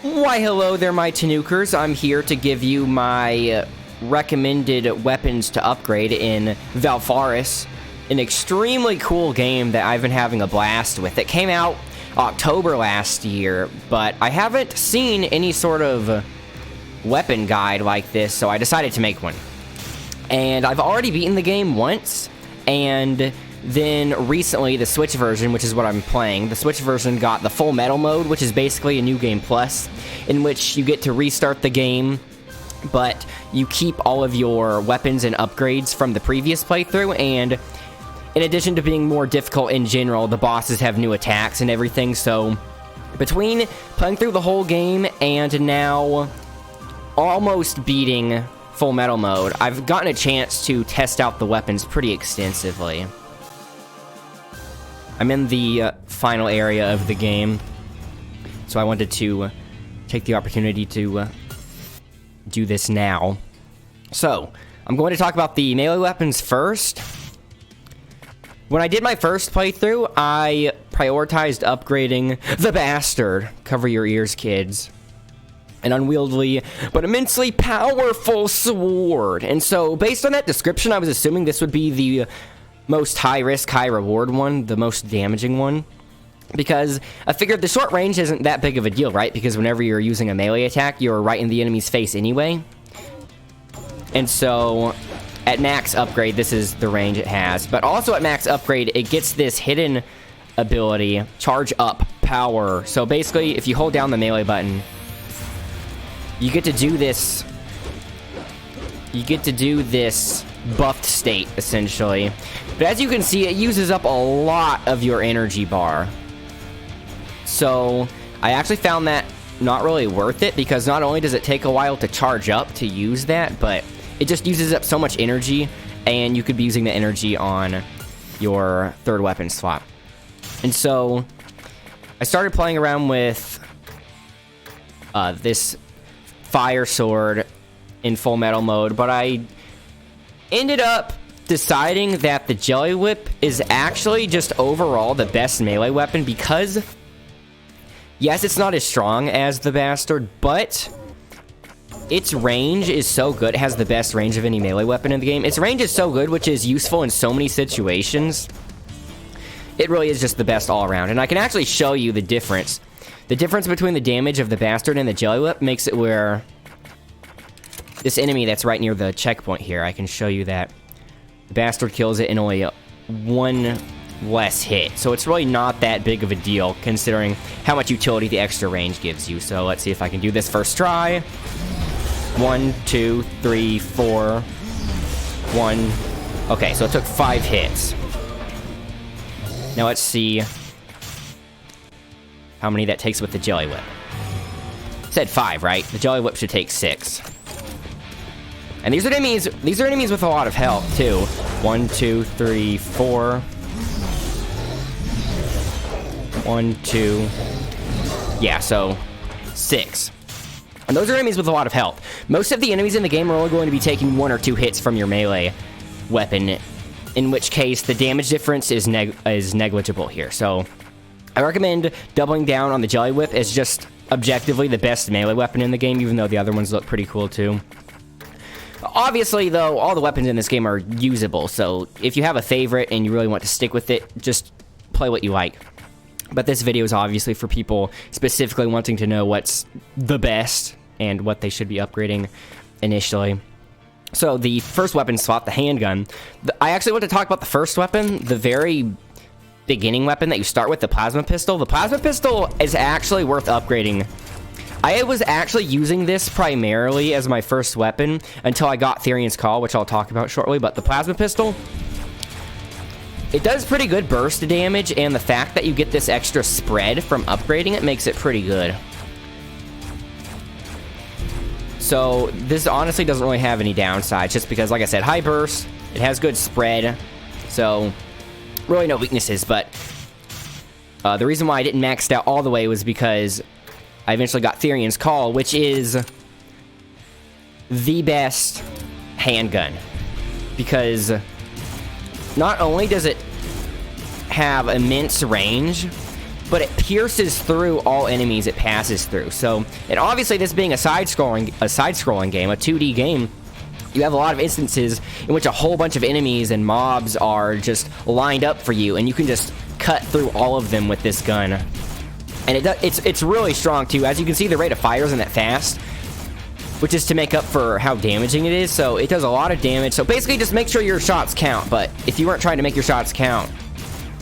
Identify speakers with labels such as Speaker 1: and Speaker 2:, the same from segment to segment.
Speaker 1: Why hello there my Tanukers, I'm here to give you my recommended weapons to upgrade in Valfaris, an extremely cool game that I've been having a blast with. It came out October last year, but I haven't seen any sort of weapon guide like this, so I decided to make one. And I've already beaten the game once, and then recently the Switch version, which is what I'm playing, the Switch version got the Full Metal mode, which is basically a New Game Plus, in which you get to restart the game, but you keep all of your weapons and upgrades from the previous playthrough, and in addition to being more difficult in general, the bosses have new attacks and everything, so between playing through the whole game and now almost beating Full Metal mode, I've gotten a chance to test out the weapons pretty extensively. I'm in the final area of the game, so I wanted to take the opportunity to do this now. So, I'm going to talk about the melee weapons first. When I did my first playthrough, I prioritized upgrading the Bastard. Cover your ears, kids. An unwieldy but immensely powerful sword. And so, based on that description, I was assuming this would be the most high-risk, high-reward one, the most damaging one. Because I figured the short range isn't that big of a deal, right? Because whenever you're using a melee attack, you're right in the enemy's face anyway. And so, at max upgrade, this is the range it has. But also at max upgrade, it gets this hidden ability, Charge Up Power. So basically, if you hold down the melee button, you get to do this... buffed state, essentially. But as you can see, it uses up a lot of your energy bar. So, I actually found that not really worth it, because not only does it take a while to charge up to use that, but it just uses up so much energy, and you could be using the energy on your third weapon slot. And so, I started playing around with this fire sword in Full Metal mode, but I ended up deciding that the Jelly Whip is actually just overall the best melee weapon, because yes, it's not as strong as the Bastard, but its range is so good. It has the best range of any melee weapon in the game. Its range is so good, which is useful in so many situations. It really is just the best all around, and I can actually show you the difference. The difference between the damage of the Bastard and the Jelly Whip makes it where this enemy that's right near the checkpoint here, I can show you that the Bastard kills it in only one less hit. So it's really not that big of a deal, considering how much utility the extra range gives you. So let's see if I can do this first try. 1, 2, 3, 4. 1. Okay, so it took 5 hits. Now let's see how many that takes with the Jelly Whip. It said 5, right? The Jelly Whip should take 6. And these are enemies with a lot of health, too. 1, 2, 3, 4. 1, 2. Yeah, so 6. And those are enemies with a lot of health. Most of the enemies in the game are only going to be taking 1 or 2 hits from your melee weapon, in which case the damage difference is negligible here. So I recommend doubling down on the Jelly Whip as just objectively the best melee weapon in the game, even though the other ones look pretty cool, too. Obviously, though, all the weapons in this game are usable, so if you have a favorite and you really want to stick with it, just play what you like. But this video is obviously for people specifically wanting to know what's the best and what they should be upgrading initially. So the first weapon slot, the handgun, I actually want to talk about the first weapon, the very beginning weapon that you start with, the plasma pistol. The plasma pistol is actually worth upgrading. I was actually using this primarily as my first weapon until I got Therian's Call, which I'll talk about shortly, but the plasma pistol, it does pretty good burst damage, and the fact that you get this extra spread from upgrading it makes it pretty good. So this honestly doesn't really have any downsides, just because, like I said, high burst, it has good spread, so really no weaknesses, but the reason why I didn't max it out all the way was because I eventually got Therian's Call, which is the best handgun. Because not only does it have immense range, but it pierces through all enemies it passes through. So, and obviously this being a side-scrolling game, a 2D game, you have a lot of instances in which a whole bunch of enemies and mobs are just lined up for you, and you can just cut through all of them with this gun. And it's really strong too. As you can see, the rate of fire isn't that fast, which is to make up for how damaging it is. So it does a lot of damage. So basically just make sure your shots count. But if you weren't trying to make your shots count,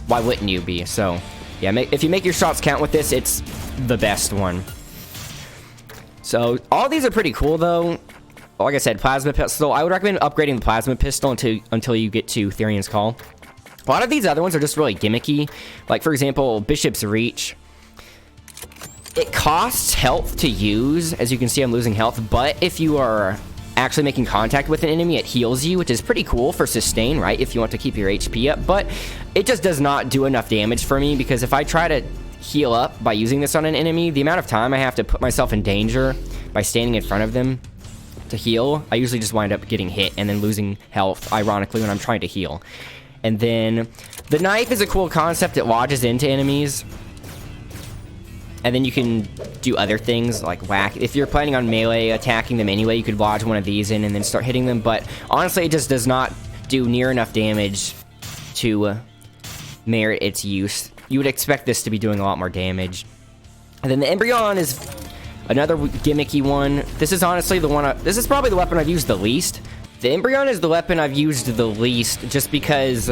Speaker 1: why wouldn't you be? So yeah, if you make your shots count with this, it's the best one. So all these are pretty cool though. Like I said, plasma pistol. I would recommend upgrading the plasma pistol until you get to Therian's Call. A lot of these other ones are just really gimmicky. Like, for example, Bishop's Reach. It costs health to use. As you can see, I'm losing health. But if you are actually making contact with an enemy, it heals you, which is pretty cool for sustain, right? If you want to keep your HP up. But it just does not do enough damage for me, because if I try to heal up by using this on an enemy, the amount of time I have to put myself in danger by standing in front of them to heal, I usually just wind up getting hit and then losing health, ironically, when I'm trying to heal. And then the knife is a cool concept. It lodges into enemies, and then you can do other things like whack. If you're planning on melee attacking them anyway, you could lodge one of these in and then start hitting them. But honestly, it just does not do near enough damage to merit its use. You would expect this to be doing a lot more damage. And then the Embryon is another gimmicky one. This is honestly the one. This is probably the weapon I've used the least. The Embryon is the weapon I've used the least, just because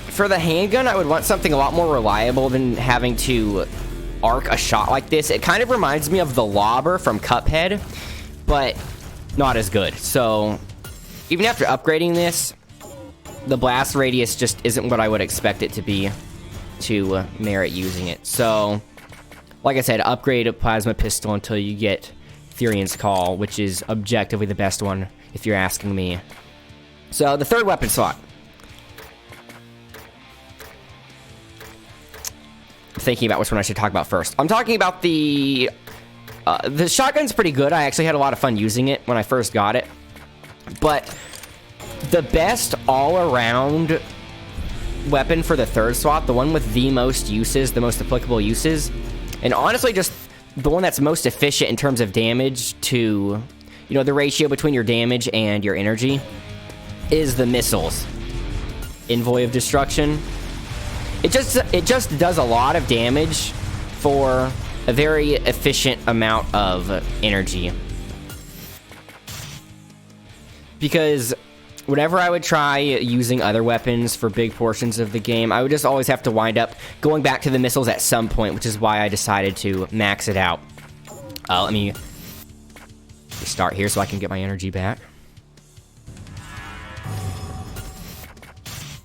Speaker 1: for the handgun, I would want something a lot more reliable than having to arc a shot like this. It kind of reminds me of the Lobber from Cuphead, but not as good. So even after upgrading this, the blast radius just isn't what I would expect it to be to merit using it. So like I said, upgrade a plasma pistol until you get Therian's Call, which is objectively the best one, if you're asking me. So, the third weapon slot. I'm thinking about which one I should talk about first. I'm talking about the shotgun's pretty good. I actually had a lot of fun using it when I first got it. But the best all-around weapon for the third slot, the one with the most uses, the most applicable uses, and honestly, just the one that's most efficient in terms of damage to, you know, the ratio between your damage and your energy, is the missiles. Envoy of Destruction. It just does a lot of damage for a very efficient amount of energy. Because whenever I would try using other weapons for big portions of the game, I would just always have to wind up going back to the missiles at some point, which is why I decided to max it out. Let me start here so I can get my energy back.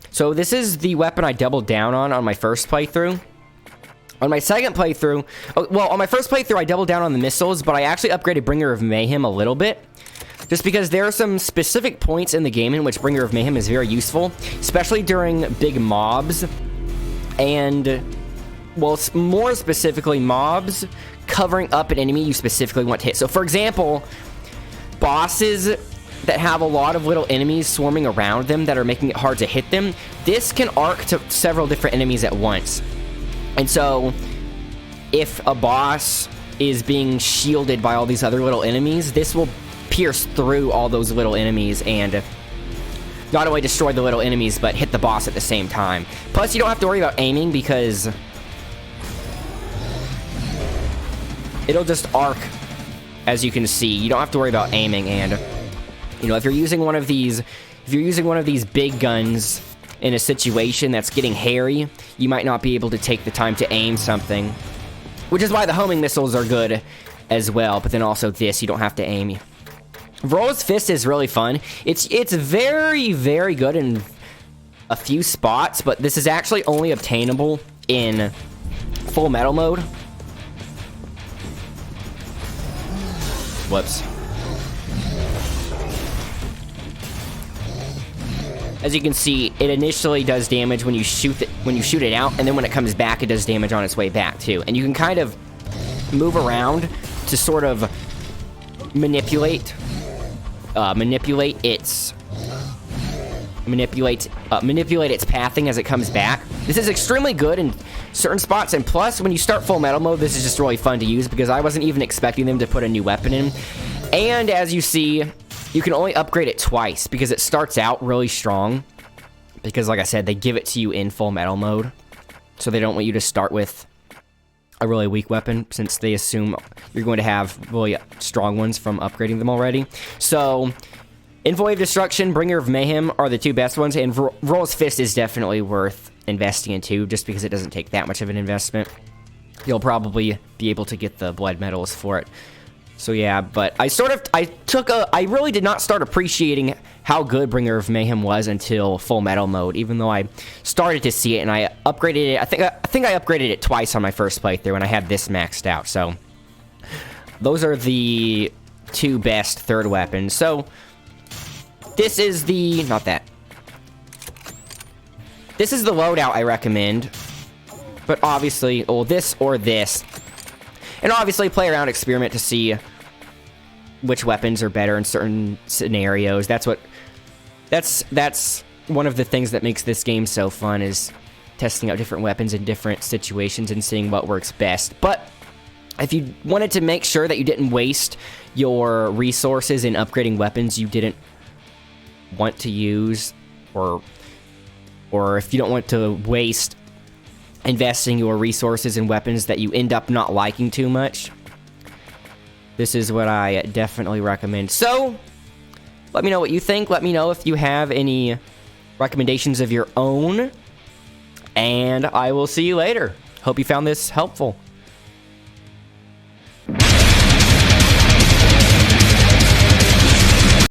Speaker 1: So this is the weapon I doubled down on my first playthrough. On my second playthrough, on my first playthrough, I doubled down on the missiles, but I actually upgraded Bringer of Mayhem a little bit. Just because there are some specific points in the game in which Bringer of Mayhem is very useful, especially during big mobs, and, well, more specifically, mobs covering up an enemy you specifically want to hit. So, for example, bosses that have a lot of little enemies swarming around them that are making it hard to hit them, this can arc to several different enemies at once. And so, if a boss is being shielded by all these other little enemies, this will pierce through all those little enemies and not only destroy the little enemies, but hit the boss at the same time. Plus, you don't have to worry about aiming because it'll just arc, as you can see. You don't have to worry about aiming, and, you know, if you're using one of these big guns in a situation that's getting hairy, you might not be able to take the time to aim something, which is why the homing missiles are good as well, but then also this, you don't have to aim. Vroa's Fist is really fun. It's very, very good in a few spots, but this is actually only obtainable in Full Metal mode. Whoops. As you can see, it initially does damage when you shoot it out, and then when it comes back, it does damage on its way back too. And you can kind of move around to sort of manipulate its pathing as it comes back. This is extremely good in certain spots, and plus, when you start full metal mode, this is just really fun to use because I wasn't even expecting them to put a new weapon in. And as you see, you can only upgrade it twice because it starts out really strong. Because, like I said, they give it to you in full metal mode. So they don't want you to start with a really weak weapon since they assume you're going to have really strong ones from upgrading them already. So, Envoy of Destruction, Bringer of Mayhem are the two best ones, and Roll's Fist is definitely worth investing into just because it doesn't take that much of an investment. You'll probably be able to get the blood medals for it. So yeah, but I really did not start appreciating how good Bringer of Mayhem was until full metal mode, even though I started to see it, and I upgraded it. I think I upgraded it twice on my first playthrough, and I had this maxed out. So those are the two best third weapons. So this is the, not that. This is the loadout I recommend. But obviously, well, this or this. And obviously play around, experiment to see which weapons are better in certain scenarios. That's one of the things that makes this game so fun, is testing out different weapons in different situations and seeing what works best. But if you wanted to make sure that you didn't waste your resources in upgrading weapons you didn't want to use, or if you don't want to waste investing your resources in weapons that you end up not liking too much, this is what I definitely recommend. So, let me know what you think. Let me know if you have any recommendations of your own, and I will see you later. Hope you found this helpful.